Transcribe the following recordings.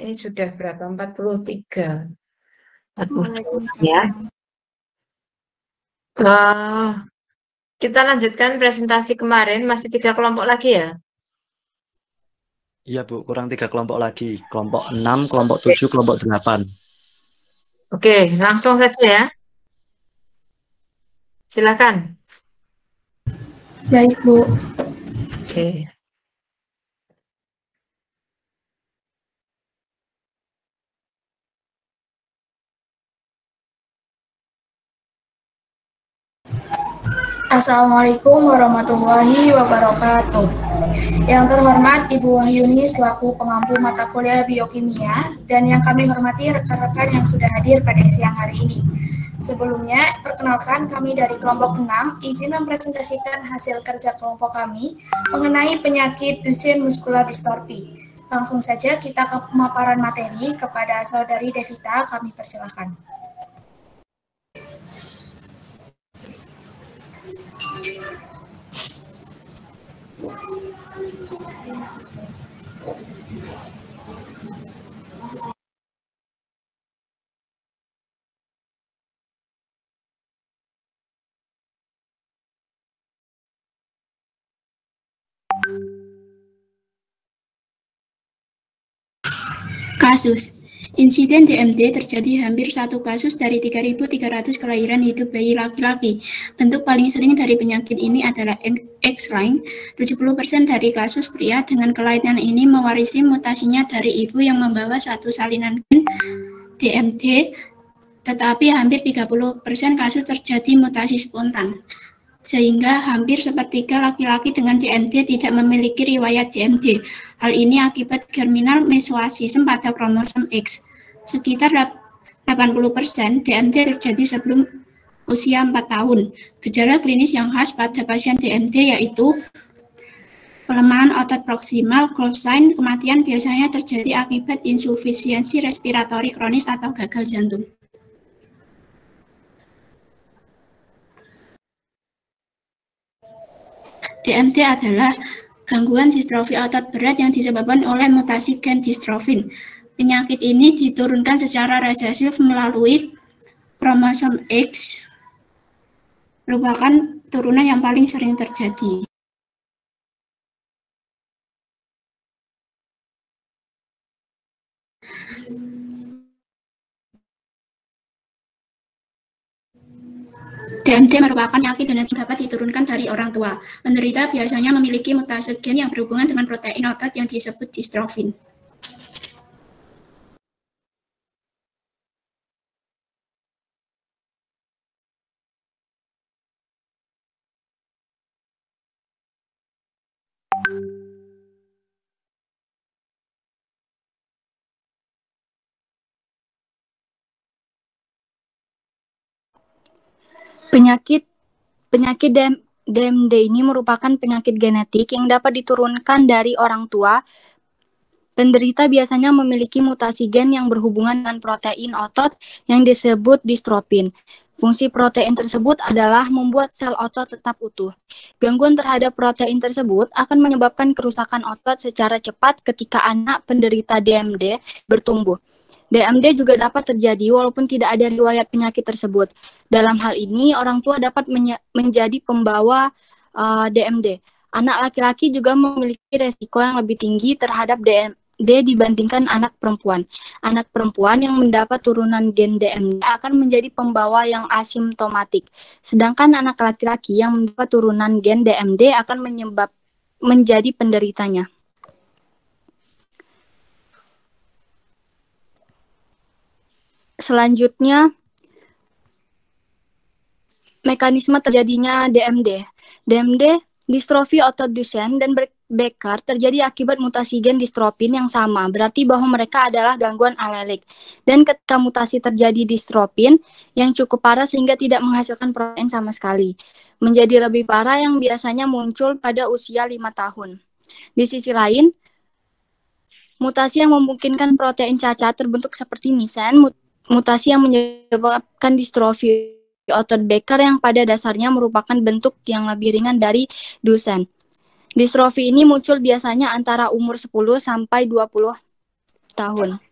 Ini sudah berapa? 43. 43 ya. Kita lanjutkan presentasi kemarin, masih 3 kelompok lagi ya? Iya Bu, kurang 3 kelompok lagi. Kelompok 6, kelompok 7, kelompok 8. Oke, langsung saja ya. Silakan. Baik, Bu. Oke. Assalamualaikum warahmatullahi wabarakatuh. Yang terhormat Ibu Wahyuni selaku pengampu mata kuliah biokimia dan yang kami hormati rekan-rekan yang sudah hadir pada siang hari ini. Sebelumnya, perkenalkan kami dari kelompok 6 izin mempresentasikan hasil kerja kelompok kami mengenai penyakit Duchenne muscular dystrophy. Langsung saja kita ke pemaparan materi kepada Saudari Devita, kami persilakan. Kasus. Insiden DMD terjadi hampir 1 kasus dari 3.300 kelahiran hidup bayi laki-laki. Bentuk paling sering dari penyakit ini adalah X-linked. 70% dari kasus pria dengan kelainan ini mewarisi mutasinya dari ibu yang membawa satu salinan gen DMD, tetapi hampir 30% kasus terjadi mutasi spontan. Sehingga hampir sepertiga laki-laki dengan DMD tidak memiliki riwayat DMD. Hal ini akibat germinal mesosisme pada kromosom X. Sekitar 80% DMD terjadi sebelum usia 4 tahun. Gejala klinis yang khas pada pasien DMD yaitu pelemahan otot proksimal, close sign, kematian biasanya terjadi akibat insufisiensi respiratori kronis atau gagal jantung. DMD adalah gangguan distrofi otot berat yang disebabkan oleh mutasi gen dystrophin. Penyakit ini diturunkan secara resesif melalui kromosom X, merupakan turunan yang paling sering terjadi. DMD merupakan penyakit genetik dapat diturunkan dari orang tua. Penderita biasanya memiliki mutasi gen yang berhubungan dengan protein otot yang disebut dystrophin. Penyakit DMD ini merupakan penyakit genetik yang dapat diturunkan dari orang tua. Penderita biasanya memiliki mutasi gen yang berhubungan dengan protein otot yang disebut dystrophin. Fungsi protein tersebut adalah membuat sel otot tetap utuh. Gangguan terhadap protein tersebut akan menyebabkan kerusakan otot secara cepat ketika anak penderita DMD bertumbuh. DMD juga dapat terjadi walaupun tidak ada riwayat penyakit tersebut. Dalam hal ini, orang tua dapat menjadi pembawa DMD. Anak laki-laki juga memiliki resiko yang lebih tinggi terhadap DMD dibandingkan anak perempuan. Anak perempuan yang mendapat turunan gen DMD akan menjadi pembawa yang asimptomatik. Sedangkan anak laki-laki yang mendapat turunan gen DMD akan menjadi penderitanya. Selanjutnya, mekanisme terjadinya DMD. DMD, distrofi otot Duchenne dan Becker terjadi akibat mutasi gen dystrophin yang sama, berarti bahwa mereka adalah gangguan alelik. Dan ketika mutasi terjadi dystrophin yang cukup parah sehingga tidak menghasilkan protein sama sekali, menjadi lebih parah yang biasanya muncul pada usia 5 tahun. Di sisi lain, mutasi yang memungkinkan protein cacat terbentuk seperti missense, mutasi yang menyebabkan distrofi otot Becker yang pada dasarnya merupakan bentuk yang lebih ringan dari Duchenne. Distrofi ini muncul biasanya antara umur 10 sampai 20 tahun.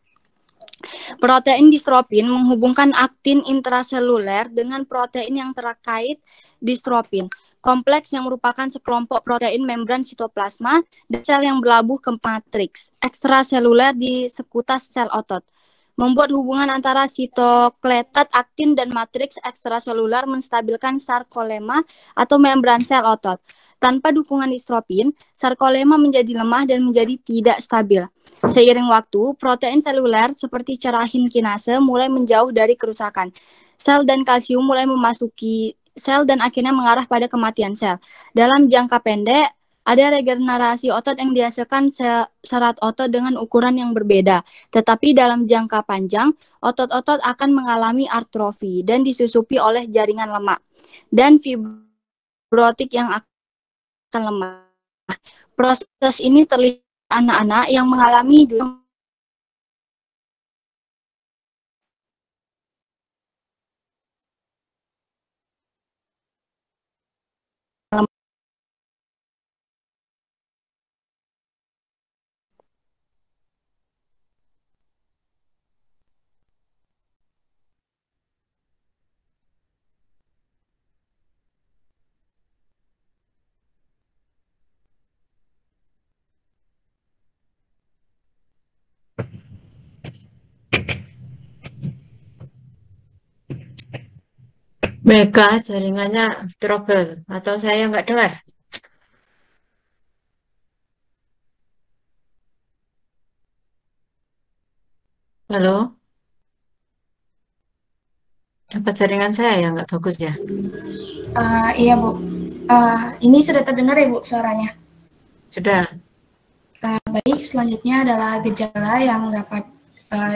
Protein distropin menghubungkan aktin intraseluler dengan protein yang terkait distropin kompleks yang merupakan sekelompok protein membran sitoplasma dan sel yang berlabuh ke matriks ekstraseluler di sekutas sel otot. Membuat hubungan antara sitokletat aktin dan matriks ekstraseluler menstabilkan sarkolema atau membran sel otot. Tanpa dukungan distropin, sarkolema menjadi lemah dan menjadi tidak stabil. Seiring waktu, protein seluler seperti cerahin kinase mulai menjauh dari kerusakan. Sel dan kalsium mulai memasuki sel dan akhirnya mengarah pada kematian sel. Dalam jangka pendek, ada regenerasi otot yang dihasilkan serat otot dengan ukuran yang berbeda. Tetapi dalam jangka panjang, otot-otot akan mengalami atrofi dan disusupi oleh jaringan lemak dan fibrotik yang akan lemah. Proses ini terlihat anak-anak yang mengalami Mega jaringannya trouble atau saya nggak dengar? Halo? Apa jaringan saya yang nggak bagus ya? Iya, Bu. Ini sudah terdengar ya, Bu, suaranya? Sudah. Baik, selanjutnya adalah gejala yang dapat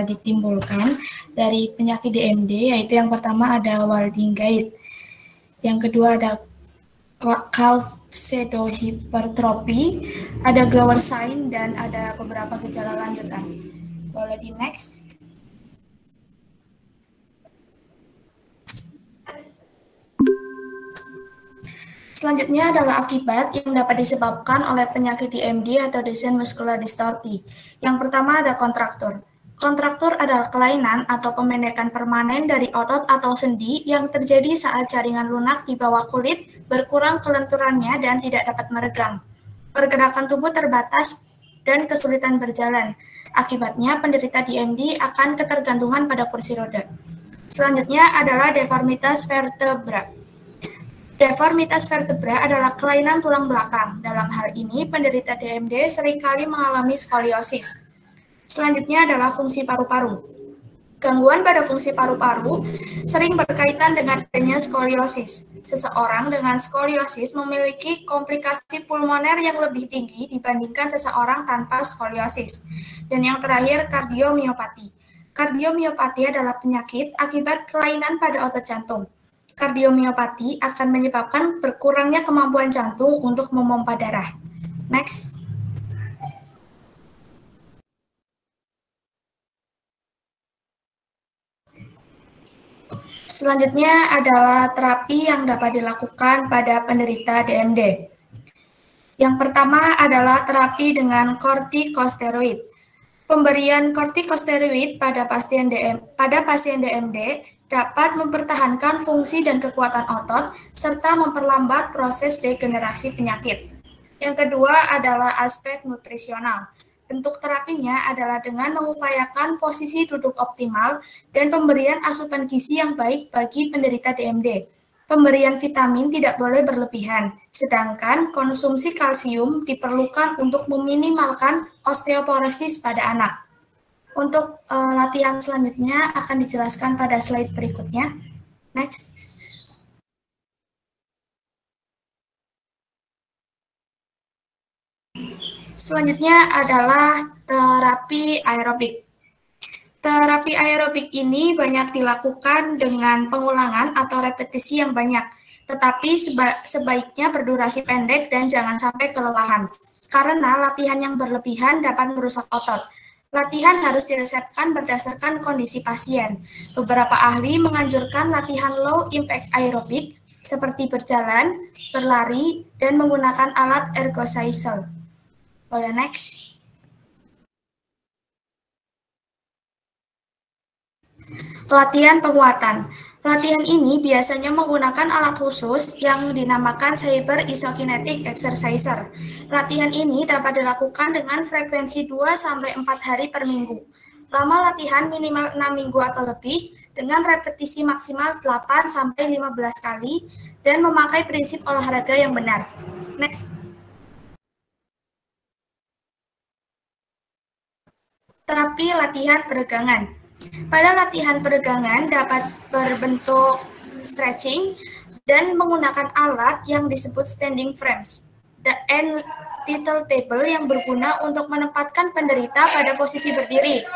ditimbulkan dari penyakit DMD, yaitu yang pertama ada Walding Gait, yang kedua ada calf pseudohypertrophy, ada grower sign, dan ada beberapa gejala lanjutan. Boleh di next. Selanjutnya adalah akibat yang dapat disebabkan oleh penyakit DMD atau Duchenne Muscular Dystrophy. Yang pertama ada kontraktur. Kontraktur adalah kelainan atau pemendekan permanen dari otot atau sendi yang terjadi saat jaringan lunak di bawah kulit berkurang kelenturannya dan tidak dapat meregang. Pergerakan tubuh terbatas dan kesulitan berjalan. Akibatnya penderita DMD akan ketergantungan pada kursi roda. Selanjutnya adalah deformitas vertebra. Deformitas vertebra adalah kelainan tulang belakang. Dalam hal ini, penderita DMD seringkali mengalami skoliosis. Selanjutnya adalah fungsi paru-paru. Gangguan pada fungsi paru-paru sering berkaitan dengan adanya skoliosis. Seseorang dengan skoliosis memiliki komplikasi pulmoner yang lebih tinggi dibandingkan seseorang tanpa skoliosis. Dan yang terakhir, kardiomiopati. Kardiomiopati adalah penyakit akibat kelainan pada otot jantung. Kardiomiopati akan menyebabkan berkurangnya kemampuan jantung untuk memompa darah. Next. Selanjutnya adalah terapi yang dapat dilakukan pada penderita DMD. Yang pertama adalah terapi dengan kortikosteroid. Pemberian kortikosteroid pada pasien DMD dapat mempertahankan fungsi dan kekuatan otot serta memperlambat proses degenerasi penyakit. Yang kedua adalah aspek nutrisional. Bentuk terapinya adalah dengan mengupayakan posisi duduk optimal dan pemberian asupan gizi yang baik bagi penderita DMD. Pemberian vitamin tidak boleh berlebihan, sedangkan konsumsi kalsium diperlukan untuk meminimalkan osteoporosis pada anak. Untuk latihan selanjutnya akan dijelaskan pada slide berikutnya. Next. Selanjutnya adalah terapi aerobik. Terapi aerobik ini banyak dilakukan dengan pengulangan atau repetisi yang banyak, tetapi sebaiknya berdurasi pendek dan jangan sampai kelelahan, karena latihan yang berlebihan dapat merusak otot. Latihan harus diresepkan berdasarkan kondisi pasien. Beberapa ahli menganjurkan latihan low impact aerobik seperti berjalan, berlari, dan menggunakan alat ergocycle. Boleh next. Latihan penguatan. Latihan ini biasanya menggunakan alat khusus yang dinamakan Cyber Isokinetic Exerciser. Latihan ini dapat dilakukan dengan frekuensi 2-4 hari per minggu. Lama latihan minimal 6 minggu atau lebih dengan repetisi maksimal 8-15 kali dan memakai prinsip olahraga yang benar. Next. Terapi latihan peregangan. Pada latihan peregangan dapat berbentuk stretching dan menggunakan alat yang disebut standing frames and tittle table yang berguna untuk menempatkan penderita pada posisi berdiri.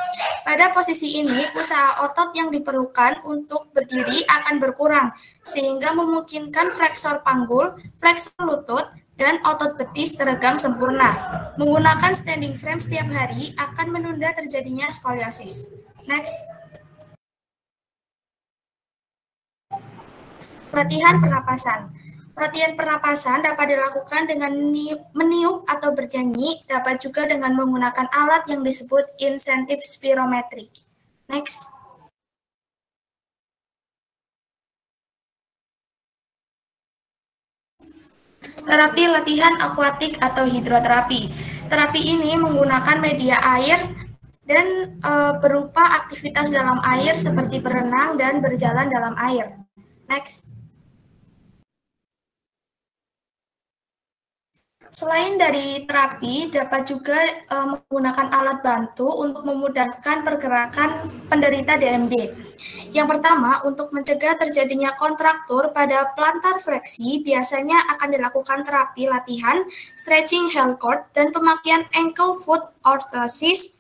Pada posisi ini, usaha otot yang diperlukan untuk berdiri akan berkurang, sehingga memungkinkan fleksor panggul, fleksor lutut, dan otot betis teregang sempurna. Menggunakan standing frame setiap hari akan menunda terjadinya skoliosis. Next. Latihan pernapasan. Latihan pernapasan dapat dilakukan dengan meniup atau bernyanyi, dapat juga dengan menggunakan alat yang disebut incentive spirometry. Next. Terapi latihan akuatik atau hidroterapi. Terapi ini menggunakan media air dan berupa aktivitas dalam air seperti berenang dan berjalan dalam air. Next. Selain dari terapi, dapat juga menggunakan alat bantu untuk memudahkan pergerakan penderita DMD. Yang pertama, untuk mencegah terjadinya kontraktur pada plantar fleksi, biasanya akan dilakukan terapi latihan, stretching heel cord, dan pemakaian ankle foot orthosis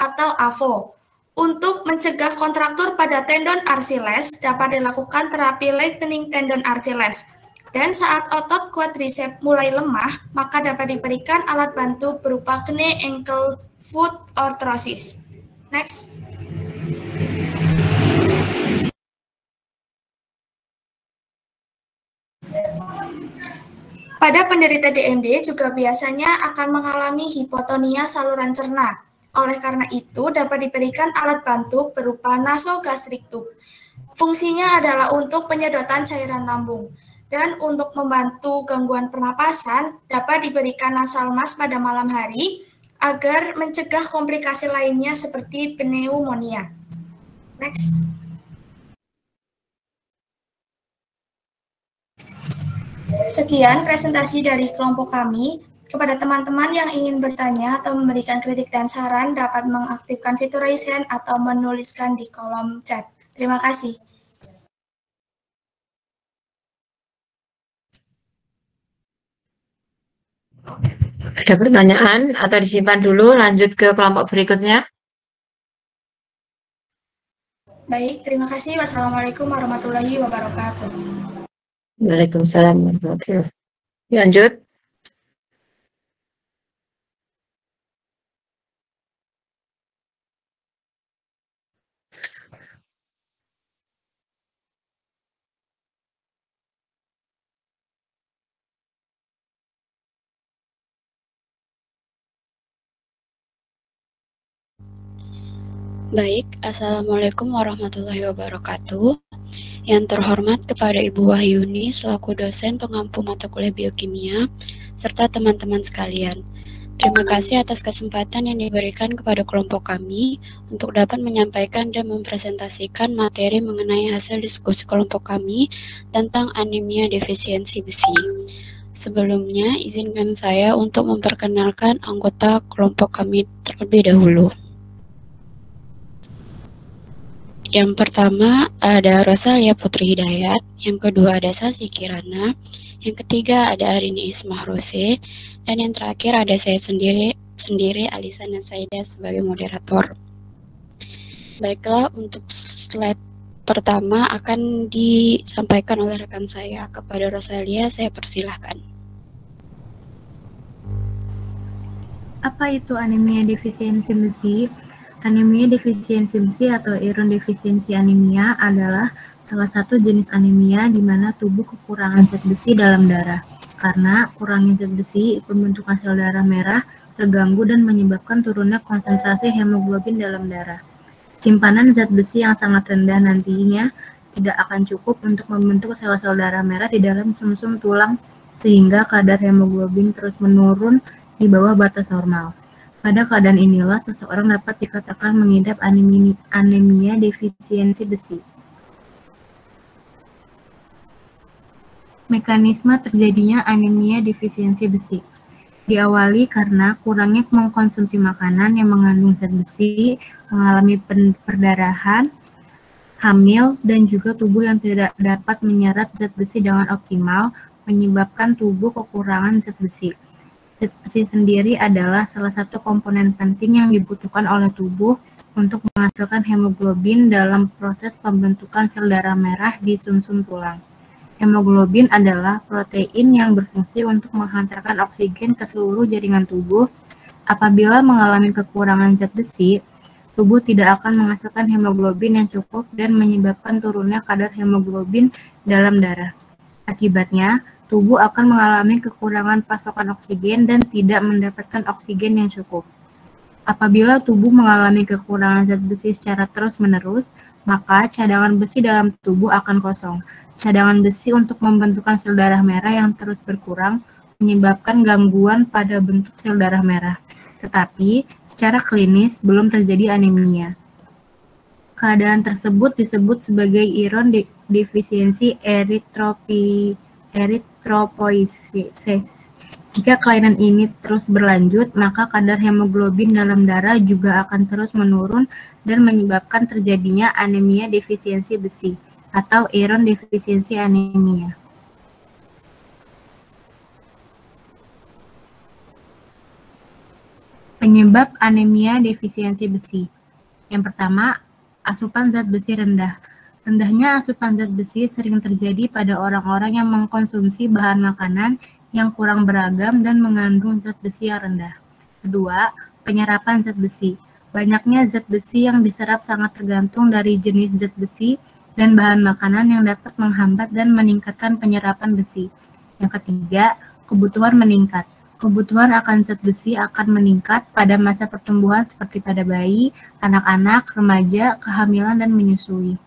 atau AFO. Untuk mencegah kontraktur pada tendon Achilles, dapat dilakukan terapi lengthening tendon Achilles. Dan saat otot quadriceps mulai lemah, maka dapat diberikan alat bantu berupa knee ankle foot orthosis. Next. Pada penderita DMD juga biasanya akan mengalami hipotonia saluran cerna. Oleh karena itu, dapat diberikan alat bantu berupa nasogastric tube. Fungsinya adalah untuk penyedotan cairan lambung. Dan untuk membantu gangguan pernapasan, dapat diberikan nasal mask pada malam hari agar mencegah komplikasi lainnya seperti pneumonia. Next. Sekian presentasi dari kelompok kami. Kepada teman-teman yang ingin bertanya atau memberikan kritik dan saran, dapat mengaktifkan fitur raise hand atau menuliskan di kolom chat. Terima kasih. Ada pertanyaan atau disimpan dulu, lanjut ke kelompok berikutnya? Baik, terima kasih. Wassalamualaikum warahmatullahi wabarakatuh. Waalaikumsalam warahmatullahi wabarakatuh. Lanjut. Baik, Assalamualaikum warahmatullahi wabarakatuh. Yang terhormat kepada Ibu Wahyuni selaku dosen pengampu mata kuliah biokimia, serta teman-teman sekalian. Terima kasih atas kesempatan yang diberikan kepada kelompok kami untuk dapat menyampaikan dan mempresentasikan materi mengenai hasil diskusi kelompok kami tentang anemia defisiensi besi. Sebelumnya, izinkan saya untuk memperkenalkan anggota kelompok kami terlebih dahulu. Yang pertama ada Rosalia Putri Hidayat, yang kedua ada Sasi Kirana, yang ketiga ada Arini Ismah Rose, dan yang terakhir ada saya sendiri Alisa Nasaida sebagai moderator. Baiklah, untuk slide pertama akan disampaikan oleh rekan saya. Kepada Rosalia, saya persilahkan. Apa itu anemia defisiensi besi? Anemia defisiensi besi atau iron defisiensi anemia adalah salah satu jenis anemia di mana tubuh kekurangan zat besi dalam darah. Karena kurangnya zat besi, pembentukan sel darah merah terganggu dan menyebabkan turunnya konsentrasi hemoglobin dalam darah. Simpanan zat besi yang sangat rendah nantinya tidak akan cukup untuk membentuk sel-sel darah merah di dalam sumsum tulang sehingga kadar hemoglobin terus menurun di bawah batas normal. Pada keadaan inilah seseorang dapat dikatakan mengidap anemia defisiensi besi. Mekanisme terjadinya anemia defisiensi besi diawali karena kurangnya mengkonsumsi makanan yang mengandung zat besi, mengalami perdarahan, hamil, dan juga tubuh yang tidak dapat menyerap zat besi dengan optimal, menyebabkan tubuh kekurangan zat besi. Zat besi sendiri adalah salah satu komponen penting yang dibutuhkan oleh tubuh untuk menghasilkan hemoglobin dalam proses pembentukan sel darah merah di sumsum tulang. Hemoglobin adalah protein yang berfungsi untuk menghantarkan oksigen ke seluruh jaringan tubuh. Apabila mengalami kekurangan zat besi, tubuh tidak akan menghasilkan hemoglobin yang cukup dan menyebabkan turunnya kadar hemoglobin dalam darah. Akibatnya, tubuh akan mengalami kekurangan pasokan oksigen dan tidak mendapatkan oksigen yang cukup. Apabila tubuh mengalami kekurangan zat besi secara terus-menerus, maka cadangan besi dalam tubuh akan kosong. Cadangan besi untuk membentukkan sel darah merah yang terus berkurang menyebabkan gangguan pada bentuk sel darah merah. Tetapi, secara klinis belum terjadi anemia. Keadaan tersebut disebut sebagai iron defisiensi eritropoiesis. Jika kelainan ini terus berlanjut, maka kadar hemoglobin dalam darah juga akan terus menurun dan menyebabkan terjadinya anemia defisiensi besi atau iron defisiensi anemia. Penyebab anemia defisiensi besi. Yang pertama, asupan zat besi rendah. Rendahnya asupan zat besi sering terjadi pada orang-orang yang mengkonsumsi bahan makanan yang kurang beragam dan mengandung zat besi yang rendah. Kedua, penyerapan zat besi. Banyaknya zat besi yang diserap sangat tergantung dari jenis zat besi dan bahan makanan yang dapat menghambat dan meningkatkan penyerapan besi. Yang ketiga, kebutuhan meningkat. Kebutuhan akan zat besi akan meningkat pada masa pertumbuhan seperti pada bayi, anak-anak, remaja, kehamilan, dan menyusui.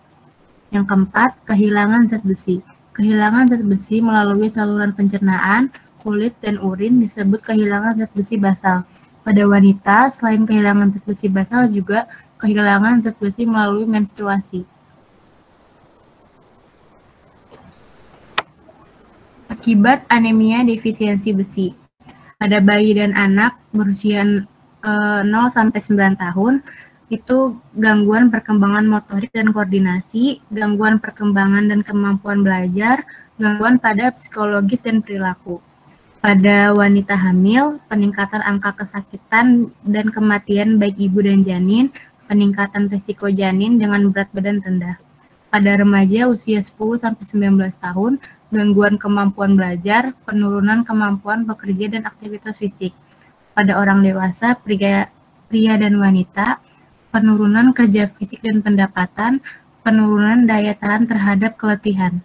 Yang keempat, kehilangan zat besi. Kehilangan zat besi melalui saluran pencernaan, kulit, dan urin disebut kehilangan zat besi basal. Pada wanita, selain kehilangan zat besi basal juga kehilangan zat besi melalui menstruasi. Akibat anemia defisiensi besi. Pada bayi dan anak berusia 0-9 tahun, itu gangguan perkembangan motorik dan koordinasi, gangguan perkembangan dan kemampuan belajar, gangguan pada psikologis dan perilaku. Pada wanita hamil, peningkatan angka kesakitan dan kematian baik ibu dan janin, peningkatan risiko janin dengan berat badan rendah. Pada remaja usia 10-19 tahun, gangguan kemampuan belajar, penurunan kemampuan bekerja dan aktivitas fisik. Pada orang dewasa, pria dan wanita, penurunan kerja fisik dan pendapatan, penurunan daya tahan terhadap keletihan.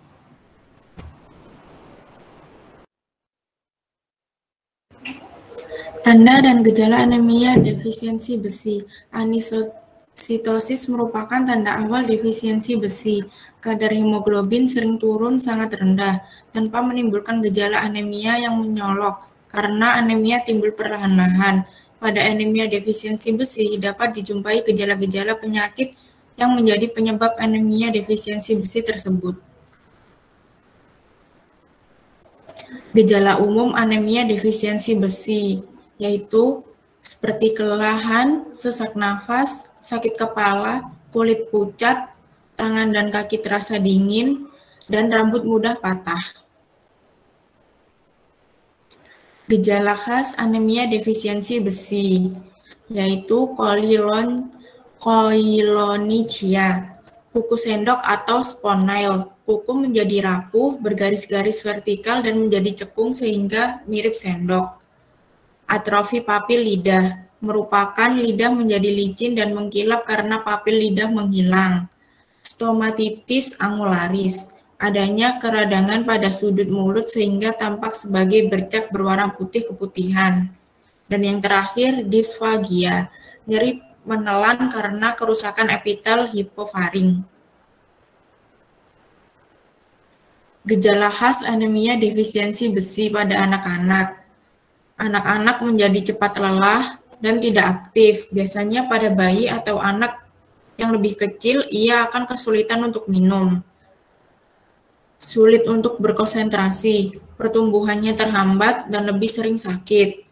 Tanda dan gejala anemia defisiensi besi. Anisitosis merupakan tanda awal defisiensi besi. Kadar hemoglobin sering turun sangat rendah, tanpa menimbulkan gejala anemia yang menyolok, karena anemia timbul perlahan-lahan. Pada anemia defisiensi besi, dapat dijumpai gejala-gejala penyakit yang menjadi penyebab anemia defisiensi besi tersebut. Gejala umum anemia defisiensi besi, yaitu seperti kelelahan, sesak nafas, sakit kepala, kulit pucat, tangan dan kaki terasa dingin, dan rambut mudah patah. Gejala khas anemia defisiensi besi, yaitu koilonychia, kuku sendok atau sponile. Kuku menjadi rapuh, bergaris-garis vertikal, dan menjadi cekung sehingga mirip sendok. Atrofi papil lidah, merupakan lidah menjadi licin dan mengkilap karena papil lidah menghilang. Stomatitis angularis, adanya keradangan pada sudut mulut sehingga tampak sebagai bercak berwarna putih keputihan. Dan yang terakhir, disfagia, nyeri menelan karena kerusakan epitel hipofaring. Gejala khas anemia defisiensi besi pada anak-anak. Anak-anak menjadi cepat lelah dan tidak aktif. Biasanya pada bayi atau anak yang lebih kecil, ia akan kesulitan untuk minum. Sulit untuk berkonsentrasi, pertumbuhannya terhambat dan lebih sering sakit,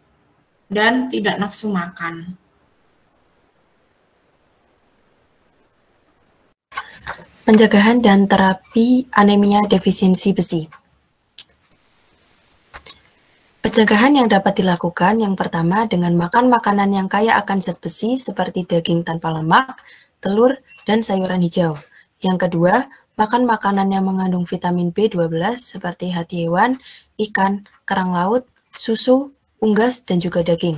dan tidak nafsu makan. Pencegahan dan terapi anemia defisiensi besi. Pencegahan yang dapat dilakukan yang pertama dengan makan makanan yang kaya akan zat besi seperti daging tanpa lemak, telur, dan sayuran hijau. Yang kedua, makan makanan yang mengandung vitamin B12 seperti hati hewan, ikan, kerang laut, susu, unggas, dan juga daging.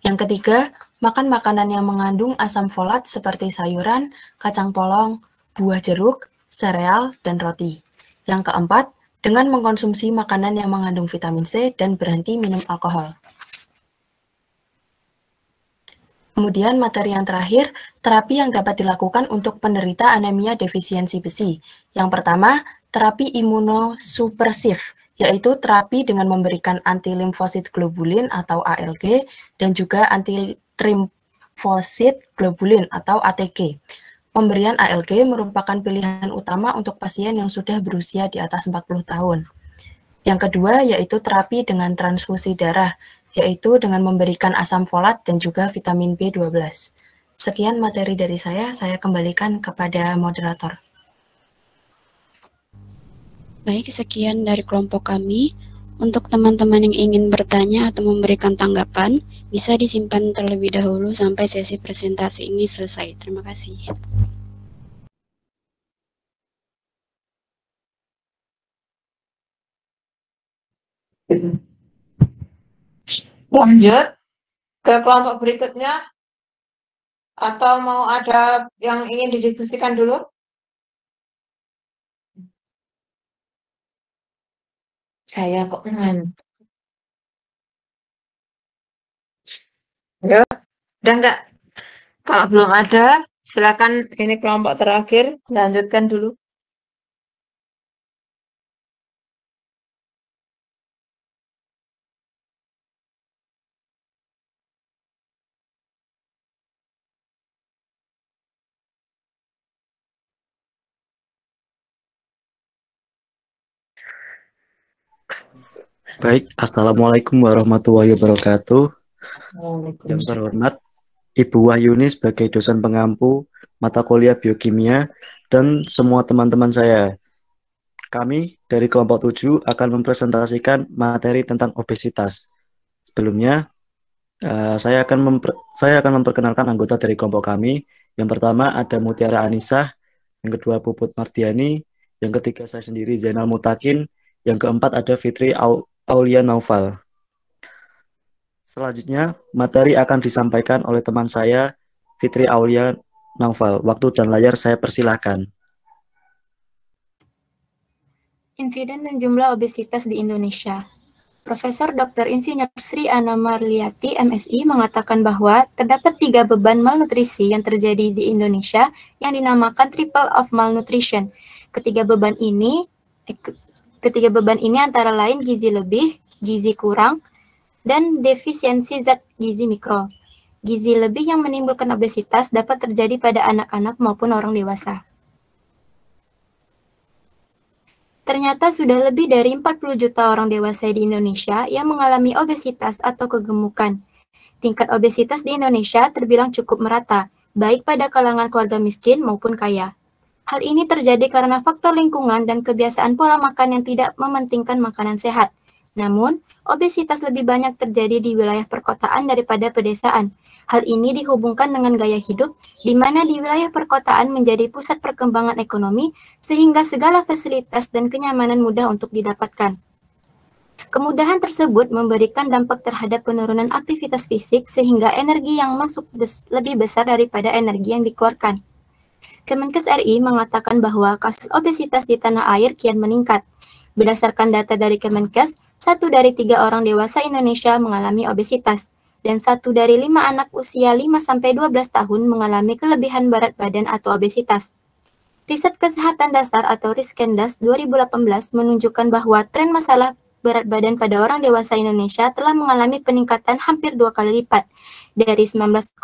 Yang ketiga, makan makanan yang mengandung asam folat seperti sayuran, kacang polong, buah jeruk, sereal, dan roti. Yang keempat, dengan mengkonsumsi makanan yang mengandung vitamin C dan berhenti minum alkohol. Kemudian materi yang terakhir, terapi yang dapat dilakukan untuk penderita anemia defisiensi besi. Yang pertama, terapi imunosupresif, yaitu terapi dengan memberikan anti-limfosit globulin atau ALG dan juga anti-trimfosit globulin atau ATG. Pemberian ALG merupakan pilihan utama untuk pasien yang sudah berusia di atas 40 tahun. Yang kedua yaitu terapi dengan transfusi darah, yaitu dengan memberikan asam folat dan juga vitamin B12. Sekian materi dari saya kembalikan kepada moderator. Baik, sekian dari kelompok kami. Untuk teman-teman yang ingin bertanya atau memberikan tanggapan, bisa disimpan terlebih dahulu sampai sesi presentasi ini selesai. Terima kasih. Lanjut ke kelompok berikutnya, atau mau ada yang ingin didiskusikan dulu? Saya kok ngantuk. Ya, udah enggak? Kalau belum ada, silakan ini kelompok terakhir, lanjutkan dulu. Baik, Assalamualaikum warahmatullahi wabarakatuh. Yang terhormat Ibu Wahyuni sebagai dosen pengampu mata kuliah biokimia dan semua teman-teman saya. Kami dari kelompok 7 akan mempresentasikan materi tentang obesitas. Sebelumnya, saya akan memperkenalkan anggota dari kelompok kami. Yang pertama ada Mutiara Anisah, yang kedua Puput Mardiani, yang ketiga saya sendiri Zainal Mutakin, yang keempat ada Fitri Aulia Naufal. Selanjutnya, materi akan disampaikan oleh teman saya, Fitri Aulia Naufal. Waktu dan layar saya persilahkan. Insiden dan jumlah obesitas di Indonesia. Profesor Dr. Insinyur Sri Ana Marliati, MSI, mengatakan bahwa terdapat 3 beban malnutrisi yang terjadi di Indonesia yang dinamakan triple of malnutrition. Ketiga beban ini antara lain gizi lebih, gizi kurang, dan defisiensi zat gizi mikro. Gizi lebih yang menimbulkan obesitas dapat terjadi pada anak-anak maupun orang dewasa. Ternyata sudah lebih dari 40 juta orang dewasa di Indonesia yang mengalami obesitas atau kegemukan. Tingkat obesitas di Indonesia terbilang cukup merata, baik pada kalangan keluarga miskin maupun kaya. Hal ini terjadi karena faktor lingkungan dan kebiasaan pola makan yang tidak mementingkan makanan sehat. Namun, obesitas lebih banyak terjadi di wilayah perkotaan daripada pedesaan. Hal ini dihubungkan dengan gaya hidup, di mana di wilayah perkotaan menjadi pusat perkembangan ekonomi, sehingga segala fasilitas dan kenyamanan mudah untuk didapatkan. Kemudahan tersebut memberikan dampak terhadap penurunan aktivitas fisik, sehingga energi yang masuk lebih besar daripada energi yang dikeluarkan. Kemenkes RI mengatakan bahwa kasus obesitas di tanah air kian meningkat. Berdasarkan data dari Kemenkes, 1 dari 3 orang dewasa Indonesia mengalami obesitas. dan 1 dari 5 anak usia 5-12 tahun mengalami kelebihan berat badan atau obesitas. Riset Kesehatan Dasar atau Riskendas 2018 menunjukkan bahwa tren masalah berat badan pada orang dewasa Indonesia telah mengalami peningkatan hampir 2 kali lipat, dari 19,1%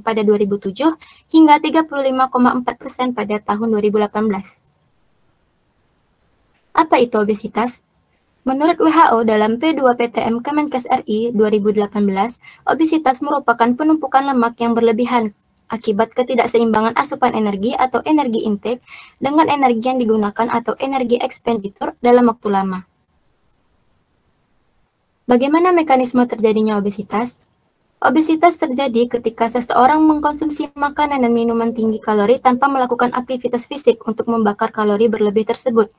pada 2007 hingga 35,4% pada tahun 2018. Apa itu obesitas? Menurut WHO dalam P2PTM Kemenkes RI 2018, obesitas merupakan penumpukan lemak yang berlebihan akibat ketidakseimbangan asupan energi atau energi intake dengan energi yang digunakan atau energi ekspenditur dalam waktu lama. Bagaimana mekanisme terjadinya obesitas? Obesitas terjadi ketika seseorang mengkonsumsi makanan dan minuman tinggi kalori tanpa melakukan aktivitas fisik untuk membakar kalori berlebih tersebut.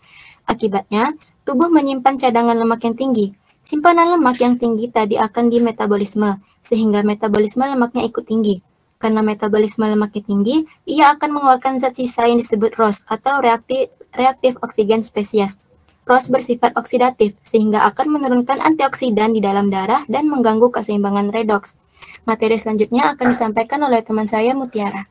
Akibatnya, tubuh menyimpan cadangan lemak yang tinggi. Simpanan lemak yang tinggi tadi akan dimetabolisme, sehingga metabolisme lemaknya ikut tinggi. Karena metabolisme lemaknya tinggi, ia akan mengeluarkan zat sisa yang disebut ROS atau reaktif oksigen spesies. ROS bersifat oksidatif, sehingga akan menurunkan antioksidan di dalam darah dan mengganggu keseimbangan redoks. Materi selanjutnya akan disampaikan oleh teman saya, Mutiara.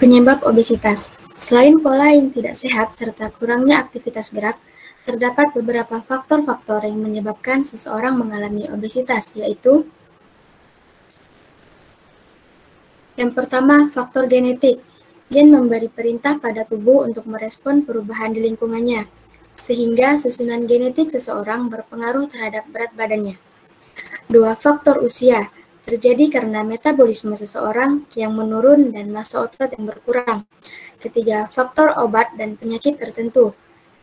Penyebab obesitas. Selain pola yang tidak sehat serta kurangnya aktivitas gerak, terdapat beberapa faktor-faktor yang menyebabkan seseorang mengalami obesitas, yaitu yang pertama, faktor genetik. Gen memberi perintah pada tubuh untuk merespon perubahan di lingkungannya, sehingga susunan genetik seseorang berpengaruh terhadap berat badannya. 2. Faktor usia. Terjadi karena metabolisme seseorang yang menurun dan massa otot yang berkurang. Ketiga, faktor obat dan penyakit tertentu.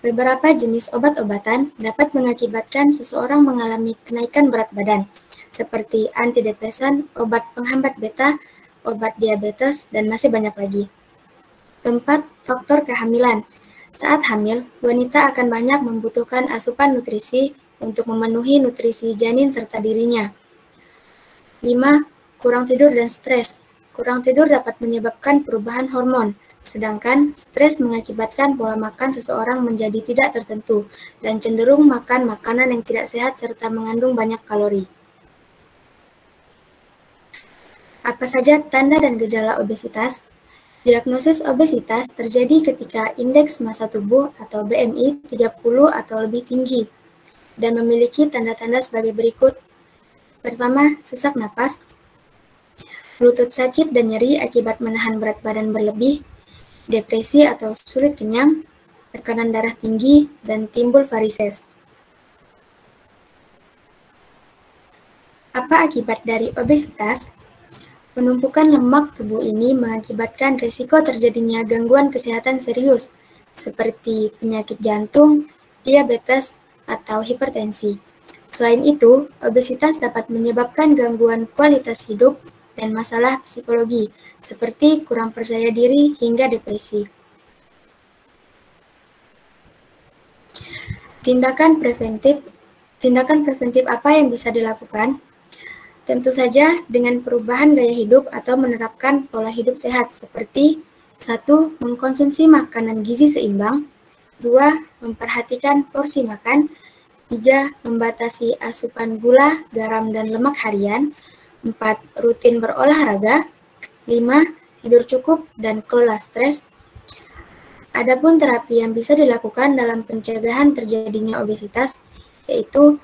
Beberapa jenis obat-obatan dapat mengakibatkan seseorang mengalami kenaikan berat badan, seperti antidepresan, obat penghambat beta, obat diabetes, dan masih banyak lagi. 4. Faktor kehamilan. Saat hamil, wanita akan banyak membutuhkan asupan nutrisi untuk memenuhi nutrisi janin serta dirinya. 5. Kurang tidur dan stres. Kurang tidur dapat menyebabkan perubahan hormon, sedangkan stres mengakibatkan pola makan seseorang menjadi tidak tertentu dan cenderung makan makanan yang tidak sehat serta mengandung banyak kalori. Apa saja tanda dan gejala obesitas? Diagnosis obesitas terjadi ketika indeks massa tubuh atau BMI 30 atau lebih tinggi dan memiliki tanda-tanda sebagai berikut. Pertama, sesak napas, lutut sakit dan nyeri akibat menahan berat badan berlebih, depresi atau sulit kenyang, tekanan darah tinggi, dan timbul varises. Apa akibat dari obesitas? Penumpukan lemak tubuh ini mengakibatkan risiko terjadinya gangguan kesehatan serius, seperti penyakit jantung, diabetes, atau hipertensi. Selain itu, obesitas dapat menyebabkan gangguan kualitas hidup dan masalah psikologi, seperti kurang percaya diri hingga depresi. Tindakan preventif apa yang bisa dilakukan? Tentu saja dengan perubahan gaya hidup atau menerapkan pola hidup sehat seperti 1. Mengkonsumsi makanan gizi seimbang, 2. Memperhatikan porsi makan, 3. Membatasi asupan gula, garam, dan lemak harian, 4. Rutin berolahraga, 5. Tidur cukup dan kelola stres. Adapun terapi yang bisa dilakukan dalam pencegahan terjadinya obesitas, yaitu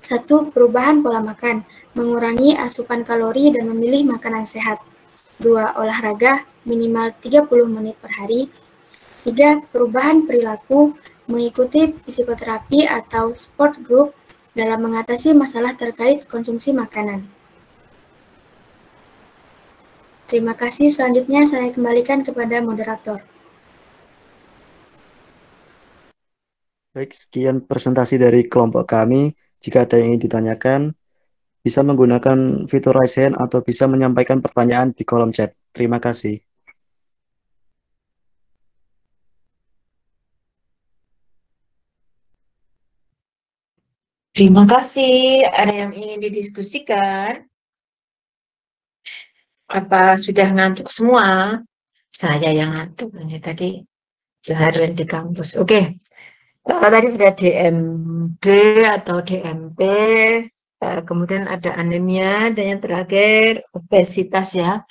1. Perubahan pola makan, mengurangi asupan kalori dan memilih makanan sehat. 2. Olahraga minimal 30 menit per hari. 3. Perubahan perilaku, mengikuti psikoterapi atau sport group dalam mengatasi masalah terkait konsumsi makanan. Terima kasih, selanjutnya saya kembalikan kepada moderator. Baik, sekian presentasi dari kelompok kami. Jika ada yang ingin ditanyakan, bisa menggunakan fitur raise hand atau bisa menyampaikan pertanyaan di kolom chat. Terima kasih. Terima kasih. Ada yang ingin didiskusikan? Apa sudah ngantuk semua? Saya yang ngantuk ini tadi seharian di kampus. Oke. Kalau tadi sudah DMD atau DMP, Kemudian ada anemia dan yang terakhir obesitas ya.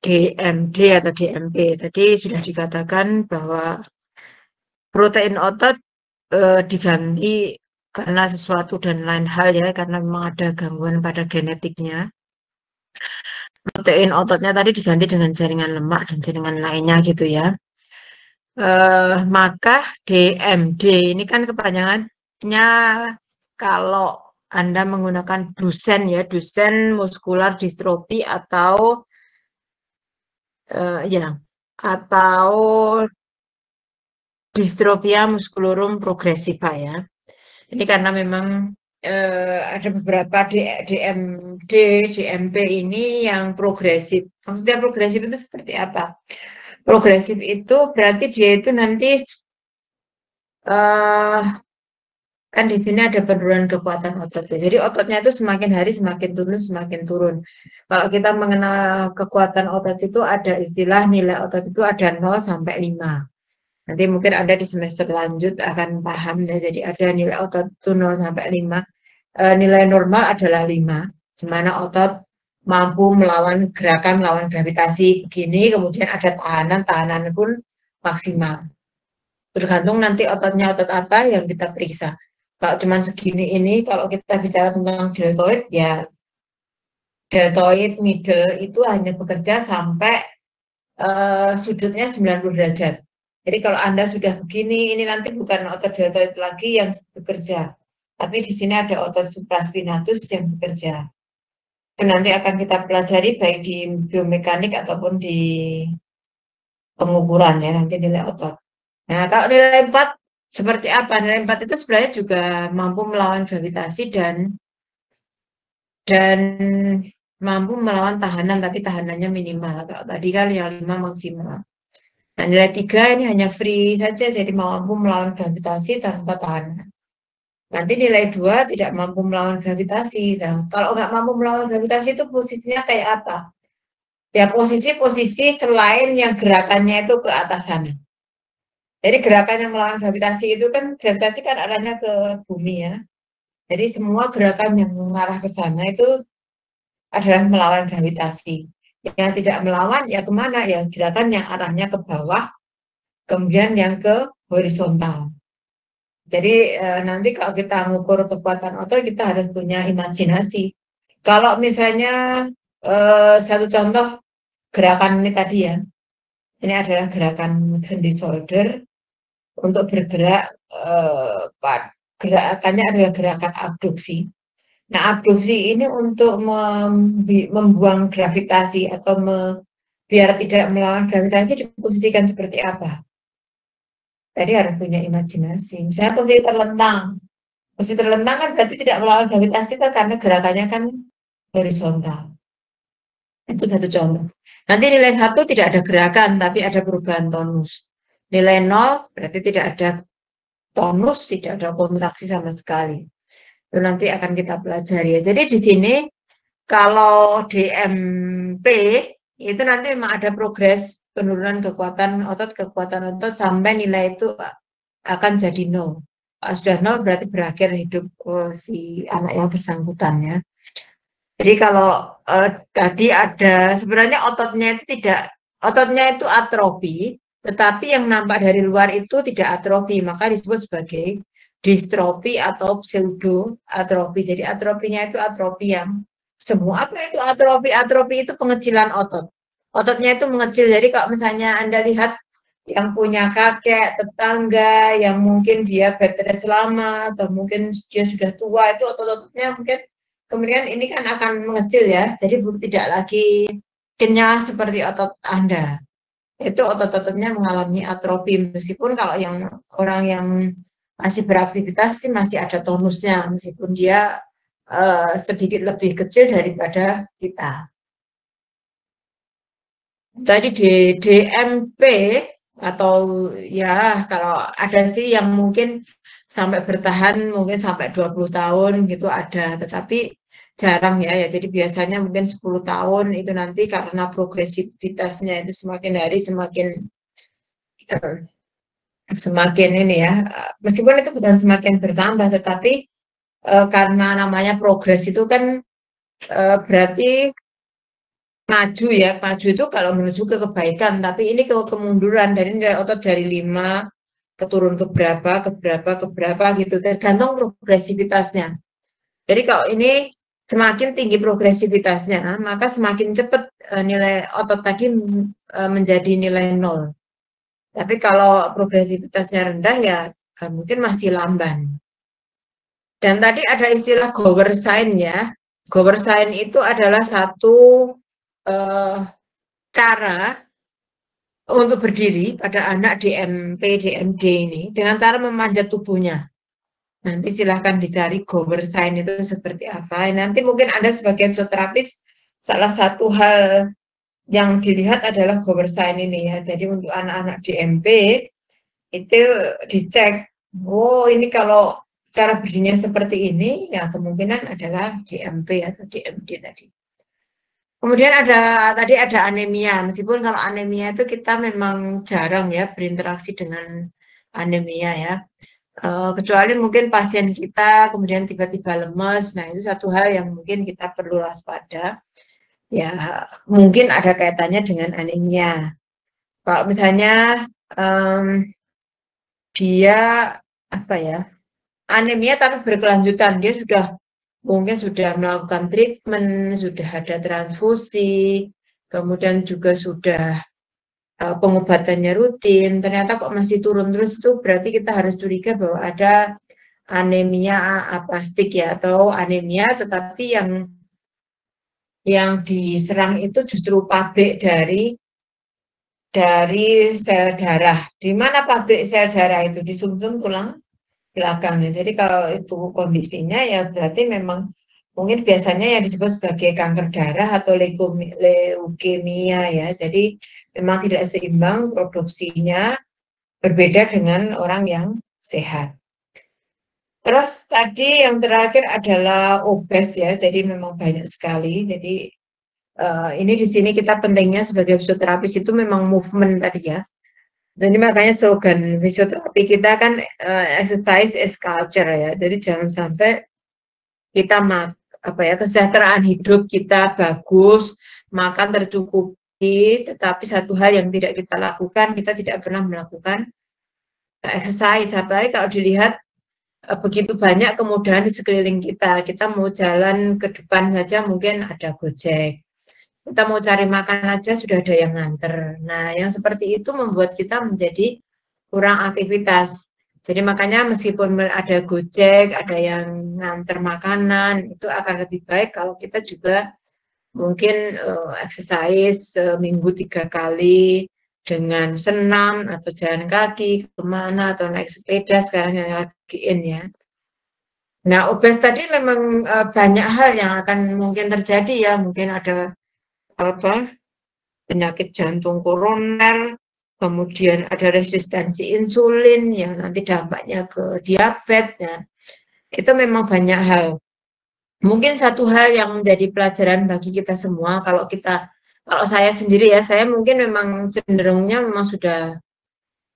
DMD atau DMP tadi sudah dikatakan bahwa protein otot diganti karena sesuatu dan lain hal ya, karena memang ada gangguan pada genetiknya. Protein ototnya tadi diganti dengan jaringan lemak dan jaringan lainnya gitu ya. Maka DMD ini kan kepanjangannya kalau Anda menggunakan Duchenne ya, Duchenne muscular dystrophy atau atau distrofia musculorum progressiva ya. Ini karena memang ada beberapa DMD, DMP ini yang progresif. Maksudnya progresif itu seperti apa? Progresif itu berarti dia itu nanti kan di sini ada penurunan kekuatan otot. Jadi ototnya itu semakin hari semakin turun. Kalau kita mengenal kekuatan otot itu ada istilah nilai otot itu ada 0 sampai 5. Nanti mungkin Anda di semester lanjut akan paham ya. Jadi ada nilai otot itu 0 sampai 5. Nilai normal adalah 5. Di mana otot mampu melawan gerakan, melawan gravitasi begini, kemudian ada tahanan pun maksimal. Tergantung nanti ototnya otot apa yang kita periksa. Kalau cuma segini ini, kalau kita bicara tentang deltoid, ya deltoid middle itu hanya bekerja sampai sudutnya 90 derajat. Jadi kalau Anda sudah begini, ini nanti bukan otot deltoid lagi yang bekerja. Tapi di sini ada otot supraspinatus yang bekerja. Itu nanti akan kita pelajari baik di biomekanik ataupun di pengukuran ya, nanti nilai otot. Nah, kalau nilai 4 seperti apa? Nilai 4 itu sebenarnya juga mampu melawan gravitasi dan mampu melawan tahanan, tapi tahanannya minimal. Kalau tadi kan yang 5 maksimal. Nah, nilai 3 ini hanya free saja, jadi mampu melawan gravitasi tanpa tahanan. Nanti nilai 2 tidak mampu melawan gravitasi. Nah, kalau nggak mampu melawan gravitasi itu posisinya kayak apa? Ya posisi-posisi selain yang gerakannya itu ke atas sana. Jadi gerakan yang melawan gravitasi itu kan, gravitasi kan arahnya ke bumi ya. Jadi semua gerakan yang mengarah ke sana itu adalah melawan gravitasi. Yang tidak melawan ya kemana? Ya gerakan yang arahnya ke bawah, kemudian yang ke horizontal. Jadi nanti kalau kita mengukur kekuatan otot, kita harus punya imajinasi. Kalau misalnya satu contoh gerakan ini tadi ya, ini adalah gerakan Gundy shoulder. Untuk bergerak, gerakannya adalah gerakan abduksi. Nah, abduksi ini untuk membuang gravitasi atau biar tidak melawan gravitasi diposisikan seperti apa? Tadi harus punya imajinasi. Misalnya posisi terlentang. Posisi terlentang kan berarti tidak melawan gravitasi kan, karena gerakannya kan horizontal. Itu satu contoh. Nanti nilai 1 tidak ada gerakan, tapi ada perubahan tonus. Nilai 0 berarti tidak ada tonus, tidak ada kontraksi sama sekali. Itu nanti akan kita pelajari. Jadi di sini kalau DMP itu nanti memang ada progres penurunan kekuatan otot sampai nilai itu akan jadi 0. Kalau sudah 0 berarti berakhir hidup si anak yang bersangkutan ya. Jadi kalau tadi ada sebenarnya ototnya itu atrofi. Tetapi yang nampak dari luar itu tidak atrofi, maka disebut sebagai distrofi atau pseudo-atrofi. Jadi atrofinya itu atrofi yang semu. Apa itu atrofi? Atrofi itu pengecilan otot. Ototnya itu mengecil. Jadi kalau misalnya Anda lihat yang punya kakek, tetangga, yang mungkin dia bed rest lama, atau mungkin dia sudah tua, itu otot-ototnya mungkin kemudian ini kan akan mengecil ya. Jadi tidak lagi kenyal seperti otot Anda. Itu otot-ototnya mengalami atrofi, meskipun kalau yang orang yang masih beraktivitas sih masih ada tonusnya, meskipun dia sedikit lebih kecil daripada kita. Tadi di DMP atau ya kalau ada sih yang mungkin sampai bertahan mungkin sampai 20 tahun gitu ada, tetapi jarang ya, jadi biasanya mungkin 10 tahun itu nanti karena progresivitasnya itu semakin hari semakin semakin ini ya, meskipun itu bukan semakin bertambah, tetapi karena namanya progres itu kan berarti maju ya, maju itu kalau menuju ke kebaikan, tapi ini ke kemunduran dari nilai otot dari 5 keturun ke berapa gitu, tergantung progresivitasnya. Jadi kalau ini semakin tinggi progresivitasnya, maka semakin cepat nilai otot tadi menjadi nilai 0. Tapi kalau progresivitasnya rendah ya mungkin masih lamban. Dan tadi ada istilah Gower sign ya. Gower sign itu adalah satu cara untuk berdiri pada anak DMP, DMD ini dengan cara memanjat tubuhnya. Nanti silahkan dicari Gower sign itu seperti apa. Nanti mungkin Anda sebagai fisioterapis salah satu hal yang dilihat adalah Gower sign ini ya. Jadi untuk anak-anak DMP itu dicek. Oh ini kalau cara berdirinya seperti ini, ya kemungkinan adalah DMP atau DMD tadi. Kemudian tadi ada anemia, meskipun kalau anemia itu kita memang jarang ya berinteraksi dengan anemia ya. Kecuali mungkin pasien kita kemudian tiba-tiba lemes, nah itu satu hal yang mungkin kita perlu waspada. Ya mungkin ada kaitannya dengan anemia. Kalau misalnya dia apa ya, anemia tapi berkelanjutan, dia mungkin sudah melakukan treatment, sudah ada transfusi, kemudian juga sudah pengobatannya rutin, ternyata kok masih turun terus, itu berarti kita harus curiga bahwa ada anemia aplastik ya, atau anemia tetapi yang diserang itu justru pabrik dari sel darah. Di mana pabrik sel darah itu? Di sumsum tulang belakangnya. Jadi kalau itu kondisinya ya berarti memang mungkin biasanya yang disebut sebagai kanker darah atau leukemia ya. Jadi memang tidak seimbang produksinya, berbeda dengan orang yang sehat. Terus tadi yang terakhir adalah obes ya. Jadi memang banyak sekali. Jadi ini di sini kita pentingnya sebagai fisioterapis itu memang movement tadi ya. Jadi makanya slogan fisioterapi kita kan exercise is culture ya. Jadi jangan sampai kita kesejahteraan hidup kita bagus, makan tercukupi, tetapi satu hal yang tidak kita lakukan, kita tidak pernah melakukan exercise. Apalagi kalau dilihat begitu banyak kemudahan di sekeliling kita. Kita mau jalan ke depan saja mungkin ada Gojek. Kita mau cari makan aja sudah ada yang nganter. Nah, yang seperti itu membuat kita menjadi kurang aktivitas. Jadi makanya meskipun ada Gojek, ada yang nganter makanan, itu akan lebih baik kalau kita juga mungkin exercise seminggu 3 kali dengan senam atau jalan kaki kemana atau naik sepeda sekarang yang lagi in ya. Nah, obes tadi memang banyak hal yang akan mungkin terjadi ya, mungkin ada penyakit jantung koroner, kemudian ada resistensi insulin yang nanti dampaknya ke diabetes ya. Itu memang banyak hal. Mungkin satu hal yang menjadi pelajaran bagi kita semua, kalau saya sendiri ya, saya mungkin memang cenderungnya memang sudah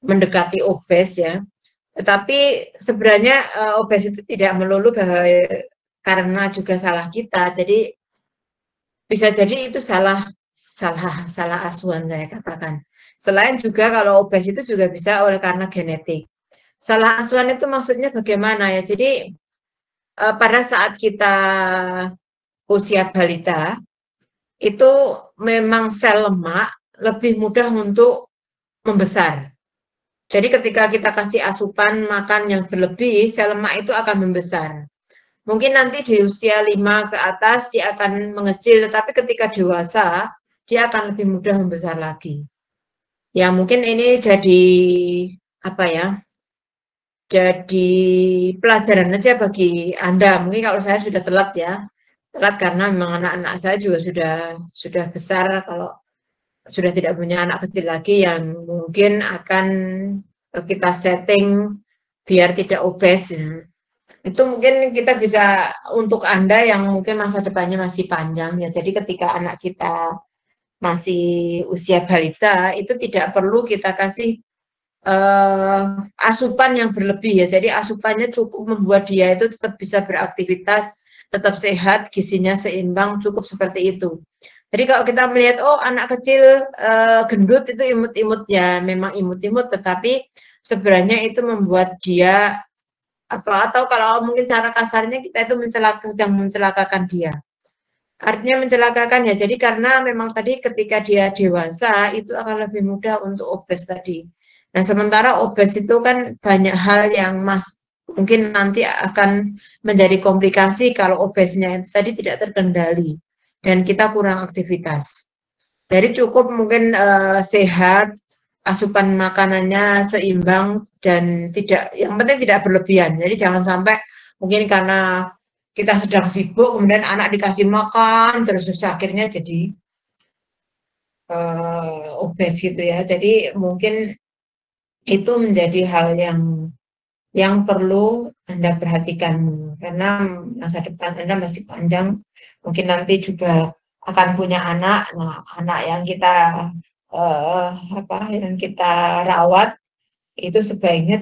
mendekati obes ya. Tetapi sebenarnya obes itu tidak melulu karena juga salah kita. Jadi bisa jadi itu salah asuhan saya katakan. Selain juga kalau obes itu juga bisa karena genetik. Salah asuhan itu maksudnya bagaimana ya? Jadi pada saat kita usia balita itu memang sel lemak lebih mudah untuk membesar. Jadi ketika kita kasih asupan makan yang berlebih, sel lemak itu akan membesar. Mungkin nanti di usia 5 ke atas dia akan mengecil, tetapi ketika dewasa dia akan lebih mudah membesar lagi. Ya mungkin ini jadi jadi pelajaran aja bagi Anda. Mungkin kalau saya sudah telat ya, telat karena memang anak-anak saya juga sudah besar. Kalau sudah tidak punya anak kecil lagi yang mungkin akan kita setting biar tidak obes. Itu mungkin kita bisa untuk Anda yang mungkin masa depannya masih panjang ya. Jadi ketika anak kita masih usia balita itu tidak perlu kita kasih asupan yang berlebih ya. Jadi asupannya cukup membuat dia itu tetap bisa beraktivitas, tetap sehat, gizinya seimbang, cukup seperti itu. Jadi kalau kita melihat, oh anak kecil gendut itu imut-imut ya, memang imut-imut, tetapi sebenarnya itu membuat dia atau kalau mungkin cara kasarnya kita itu sedang mencelakakan dia. Artinya mencelakakan ya, jadi karena memang tadi ketika dia dewasa itu akan lebih mudah untuk obes tadi. Nah sementara obes itu kan banyak hal yang mungkin nanti akan menjadi komplikasi kalau obesnya itu tadi tidak terkendali dan kita kurang aktivitas. Jadi cukup mungkin sehat, asupan makanannya seimbang dan yang penting tidak berlebihan. Jadi jangan sampai mungkin karena kita sedang sibuk kemudian anak dikasih makan terus akhirnya jadi obes gitu ya. Jadi mungkin itu menjadi hal yang perlu Anda perhatikan karena masa depan Anda masih panjang. Mungkin nanti juga akan punya anak. Nah, anak yang kita rawat itu sebaiknya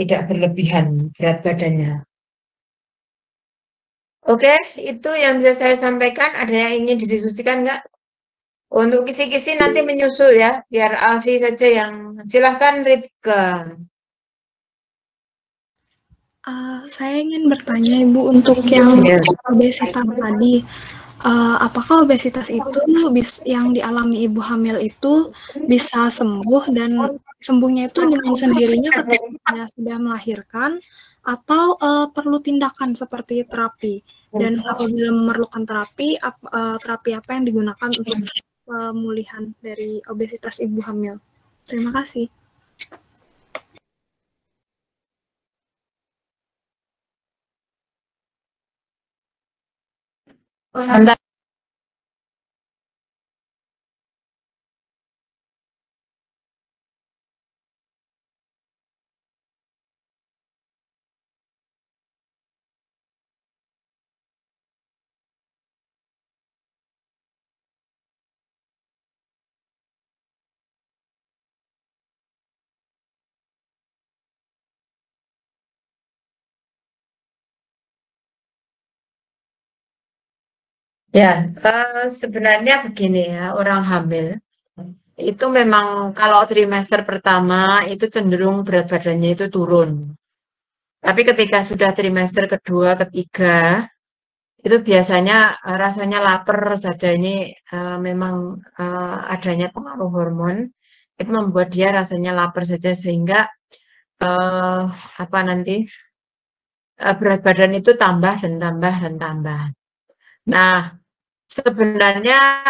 tidak berlebihan berat badannya. Oke, itu yang bisa saya sampaikan. Ada yang ingin didiskusikan nggak? Untuk kisi-kisi nanti menyusul ya, biar Alfi saja yang silahkan Ripka. Saya ingin bertanya Ibu untuk yang obesitas tadi, apakah obesitas itu yang dialami ibu hamil itu bisa sembuh dan sembuhnya itu dengan sendirinya ketika sudah melahirkan atau perlu tindakan seperti terapi? Dan apabila memerlukan terapi, terapi apa yang digunakan untuk pemulihan dari obesitas ibu hamil? Terima kasih. Santai. Ya, sebenarnya begini ya, orang hamil itu memang kalau trimester pertama itu cenderung berat badannya itu turun. Tapi ketika sudah trimester kedua, ketiga, itu biasanya rasanya lapar saja ini memang adanya pengaruh hormon itu membuat dia rasanya lapar saja sehingga berat badan itu tambah dan tambah dan tambah. Nah, sebenarnya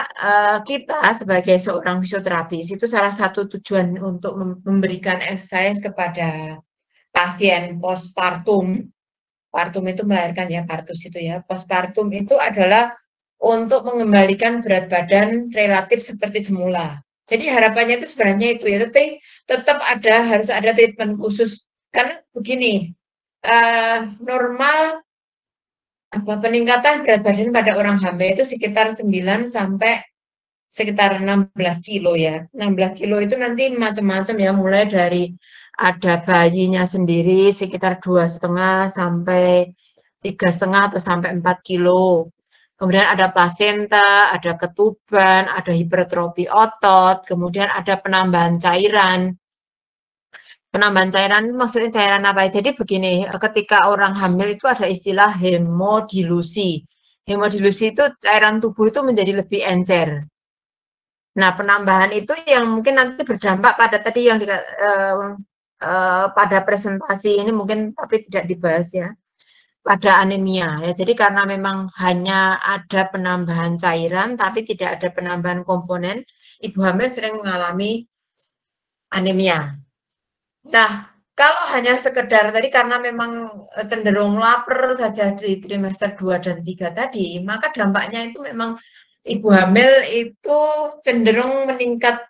kita sebagai seorang fisioterapis itu salah satu tujuan untuk memberikan exercise kepada pasien postpartum. Partum itu melahirkan ya, partus itu ya. Postpartum itu adalah untuk mengembalikan berat badan relatif seperti semula. Jadi harapannya itu sebenarnya itu ya, tetap harus ada treatment khusus. Karena begini, normal peningkatan berat badan pada orang hamil itu sekitar 9 sampai sekitar 16 kilo ya. 16 kilo itu nanti macam-macam ya, mulai dari ada bayinya sendiri sekitar 2,5 sampai 3,5 atau sampai 4 kilo. Kemudian ada plasenta, ada ketuban, ada hipertrofi otot, kemudian ada penambahan cairan. Penambahan cairan maksudnya cairan apa? Jadi begini, ketika orang hamil itu ada istilah hemodilusi. Hemodilusi itu cairan tubuh itu menjadi lebih encer. Nah, penambahan itu yang mungkin nanti berdampak pada tadi yang pada presentasi ini mungkin tapi tidak dibahas ya. Pada anemia ya. Jadi karena memang hanya ada penambahan cairan tapi tidak ada penambahan komponen, ibu hamil sering mengalami anemia. Nah, kalau hanya sekedar tadi karena memang cenderung lapar saja di trimester 2 dan 3 tadi, maka dampaknya itu memang ibu hamil itu cenderung meningkat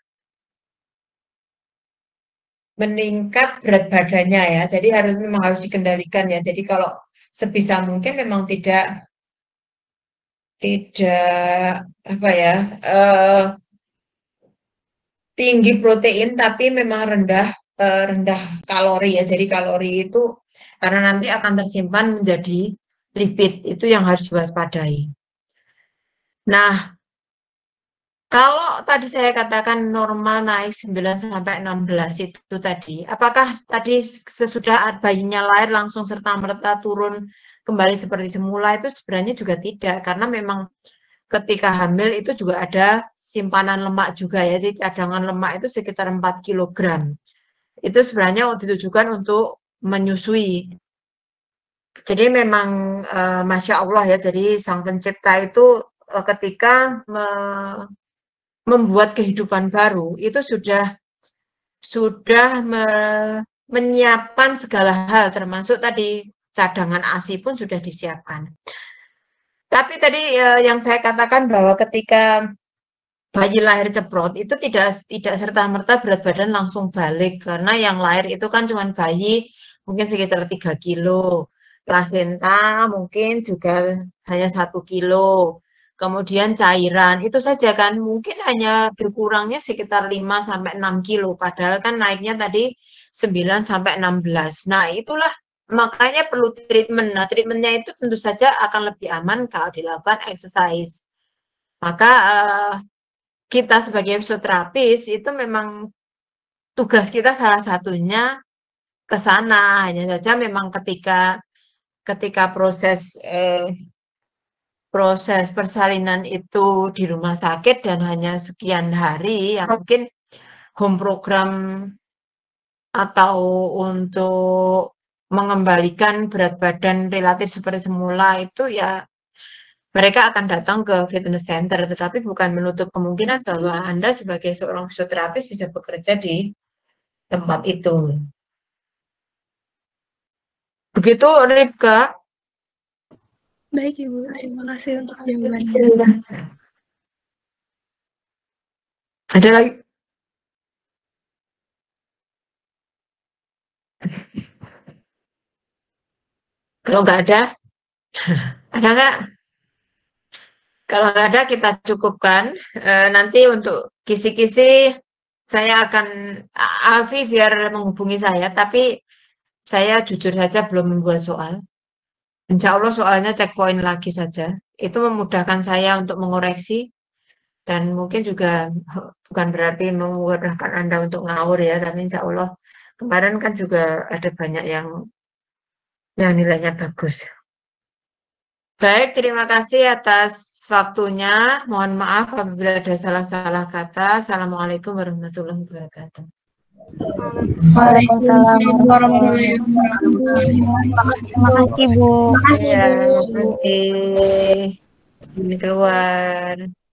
berat badannya ya. Jadi memang harus dikendalikan ya. Jadi kalau sebisa mungkin memang tidak tinggi protein tapi memang rendah kalori ya. Jadi kalori itu karena nanti akan tersimpan menjadi lipid, itu yang harus diwaspadai. Nah, kalau tadi saya katakan normal naik 9 sampai 16 itu tadi, apakah tadi sesudah bayinya lahir langsung serta-merta turun kembali seperti semula? Itu sebenarnya juga tidak, karena memang ketika hamil itu juga ada simpanan lemak juga ya, jadi cadangan lemak itu sekitar 4 kg. Itu sebenarnya ditujukan untuk menyusui. Jadi memang Masya Allah ya, jadi Sang Pencipta itu ketika membuat kehidupan baru itu sudah menyiapkan segala hal, termasuk tadi cadangan ASI pun sudah disiapkan. Tapi tadi yang saya katakan bahwa ketika bayi lahir ceprot itu tidak serta-merta berat badan langsung balik, karena yang lahir itu kan cuma bayi mungkin sekitar 3 kilo, plasenta mungkin juga hanya 1 kilo. Kemudian cairan, itu saja kan mungkin hanya berkurangnya sekitar 5 sampai 6 kilo, padahal kan naiknya tadi 9 sampai 16. Nah, itulah makanya perlu treatment. Nah, treatmentnya itu tentu saja akan lebih aman kalau dilakukan exercise. Maka kita sebagai fisioterapis itu memang tugas kita salah satunya ke sana. Hanya saja memang ketika proses persalinan itu di rumah sakit dan hanya sekian hari, ya mungkin home program atau untuk mengembalikan berat badan relatif seperti semula itu ya mereka akan datang ke fitness center, tetapi bukan menutup kemungkinan bahwa Anda sebagai seorang fisioterapis bisa bekerja di tempat itu. Begitu, Ripka. Baik Ibu, terima kasih untuk jawabannya. Ada lagi? Kalau nggak ada, ada nggak? Kalau nggak ada kita cukupkan. Nanti untuk kisi-kisi saya akan, Alfi biar menghubungi saya, tapi saya jujur saja belum membuat soal. Insya Allah soalnya checkpoint lagi saja. Itu memudahkan saya untuk mengoreksi dan mungkin juga bukan berarti memudahkan Anda untuk ngawur ya, tapi insya Allah kemarin kan juga ada banyak yang nilainya bagus. Baik, terima kasih atas waktunya. Mohon maaf apabila ada salah-salah kata. Assalamualaikum warahmatullahi wabarakatuh. Waalaikumsalam warahmatullahi wabarakatuh. Terima kasih Bu. Terima kasih. Ini keluar.